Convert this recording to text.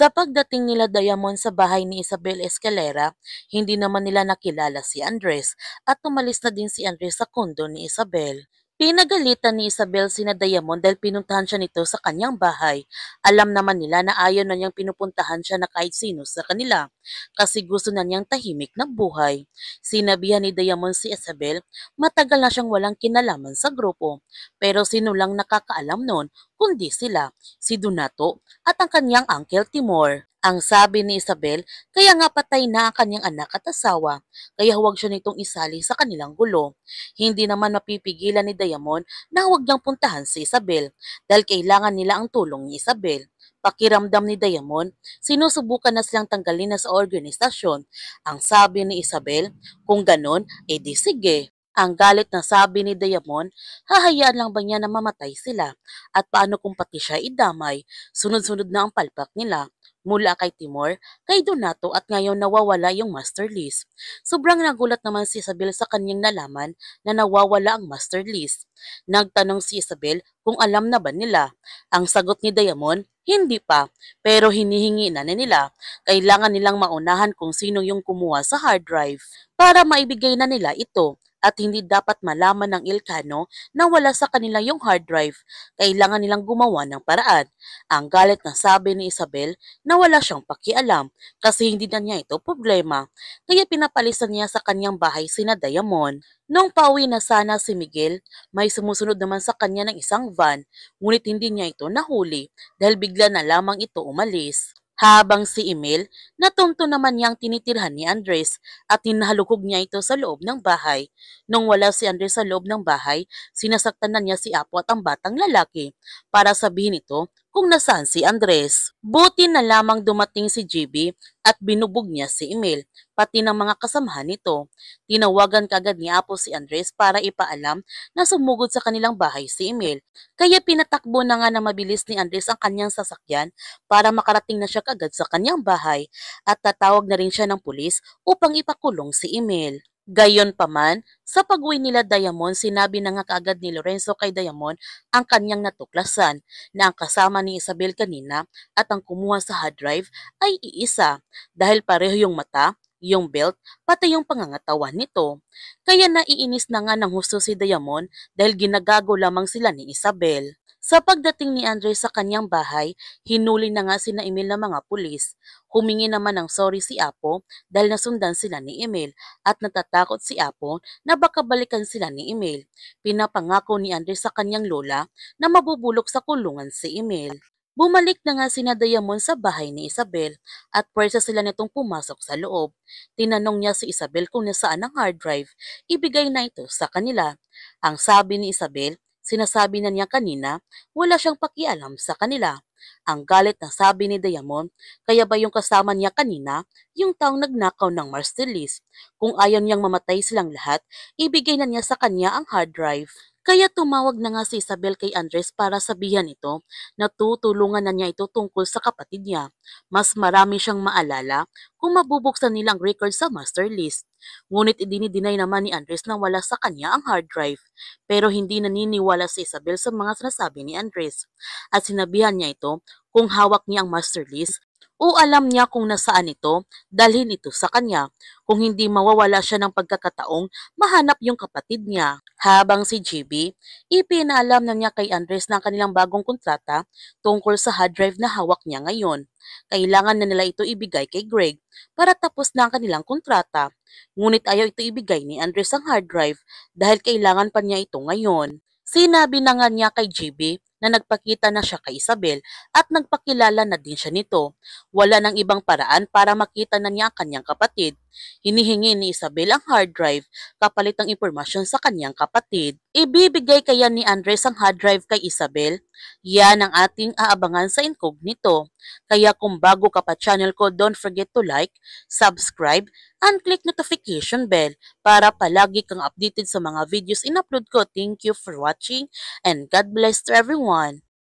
Sa pagdating nila Diamond sa bahay ni Isabel Escalera, hindi naman nila nakilala si Andres at umalis na din si Andres sa kondo ni Isabel. Pinagalitan ni Isabel sina Diamond dahil pinuntahan siya nito sa kanyang bahay. Alam naman nila na ayaw na niyang pinupuntahan siya na kahit sino sa kanila kasi gusto na niyang tahimik na buhay. Sinabihan ni Diamond si Isabel, matagal na siyang walang kinalaman sa grupo. Pero sino lang nakakaalam noon kundi sila, si Donato at ang kanyang Uncle Timor. Ang sabi ni Isabel, kaya nga patay na ang kanyang anak at asawa, kaya huwag siya nitong isali sa kanilang gulo. Hindi naman mapipigilan ni Diamond na huwag niyang puntahan si Isabel dahil kailangan nila ang tulong ni Isabel. Pakiramdam ni Diamond, sinusubukan na silang tanggalin na sa organisasyon. Ang sabi ni Isabel, kung ganon, edi sige. Ang galit na sabi ni Diamond, hahayaan lang ba niya na mamatay sila? At paano kung pati siya idamay? Sunod-sunod na ang palpak nila. Mula kay Timor, kay Donato at ngayon nawawala yung master list. Sobrang nagulat naman si Isabel sa kanyang nalaman na nawawala ang master list. Nagtanong si Isabel kung alam na ba nila. Ang sagot ni Diamond, hindi pa, pero hinihingi na nila. Kailangan nilang maunahan kung sino yung kumuha sa hard drive para maibigay na nila ito. At hindi dapat malaman ng Ilcano na wala sa kanila yung hard drive. Kailangan nilang gumawa ng paraan. Ang galit na sabi ni Isabel na wala siyang pakialam kasi hindi na niya ito problema. Kaya pinapalisan niya sa kanyang bahay sina Diamond. Nung pauwi na sana si Miguel, may sumusunod naman sa kanya ng isang van, ngunit hindi niya ito nahuli dahil bigla na lamang ito umalis. Habang si Emil, natunto naman niyang tinitirhan ni Andres at hinahalukog niya ito sa loob ng bahay. Nung wala si Andres sa loob ng bahay, sinasaktan na niya si Apo at ang batang lalaki para sabihin ito kung nasaan si Andres. Buti na lamang dumating si GB at binubog niya si Emil, pati ng mga kasamahan nito. Tinawagan kagad ni Apo si Andres para ipaalam na sumugod sa kanilang bahay si Emil. Kaya pinatakbo na nga na mabilis ni Andres ang kanyang sasakyan para makarating na siya kagad sa kanyang bahay at tatawag na rin siya ng pulis upang ipakulong si Emil. Gayon pa man, sa pag-uwi nila Diamond, sinabi na nga kaagad ni Lorenzo kay Diamond ang kanyang natuklasan na ang kasama ni Isabel kanina at ang kumuha sa hard drive ay iisa dahil pareho yung mata, yung belt, pati yung pangangatawan nito. Kaya naiinis na nga ng husto si Diamond dahil ginagago lamang sila ni Isabel. Sa pagdating ni Andre sa kanyang bahay, hinuli na nga sina Emil ng mga pulis. Humingi naman ng sorry si Apo dahil nasundan sila ni Emil at natatakot si Apo na baka balikan sila ni Emil. Pinapangako ni Andre sa kanyang lola na mabubulok sa kulungan si Emil. Bumalik na nga sina Diamond sa bahay ni Isabel at pwersa sila nitong pumasok sa loob. Tinanong niya si Isabel kung nasaan ang hard drive, ibigay na ito sa kanila. Ang sabi ni Isabel, sinasabi na niya kanina, wala siyang pakialam sa kanila. Ang galit na sabi ni Diamond, kaya ba yung kasama niya kanina, yung taong nagnakaw ng Marstelis? Kung ayaw niyang mamatay silang lahat, ibigay na niya sa kanya ang hard drive. Kaya tumawag na nga si Isabel kay Andres para sabihan ito na tutulungan na niya ito tungkol sa kapatid niya. Mas marami siyang maalala kung mabubuksan nilang record sa master list. Ngunit idinideny naman ni Andres na wala sa kanya ang hard drive. Pero hindi naniniwala si Isabel sa mga sinasabi ni Andres. At sinabihan niya ito kung hawak niya ang master list o alam niya kung nasaan ito, dalhin ito sa kanya. Kung hindi mawawala siya ng pagkakataong mahanap yung kapatid niya. Habang si GB, ipinaalam na niya kay Andres na ang kanilang bagong kontrata tungkol sa hard drive na hawak niya ngayon. Kailangan na nila ito ibigay kay Greg para tapos na ang kanilang kontrata. Ngunit ayaw ito ibigay ni Andres ang hard drive dahil kailangan pa niya ito ngayon. Sinabi na nga niya kay GB na nagpakita na siya kay Isabel at nagpakilala na din siya nito. Wala nang ibang paraan para makita na niya ang kanyang kapatid. Hinihingi ni Isabel ang hard drive kapalit ng impormasyon sa kanyang kapatid. Ibibigay kaya ni Andres ang hard drive kay Isabel? Yan ang ating aabangan sa incognito. Kaya kung bago ka pa channel ko, don't forget to like, subscribe, and click notification bell para palagi kang updated sa mga videos in-upload ko. Thank you for watching and God bless to everyone.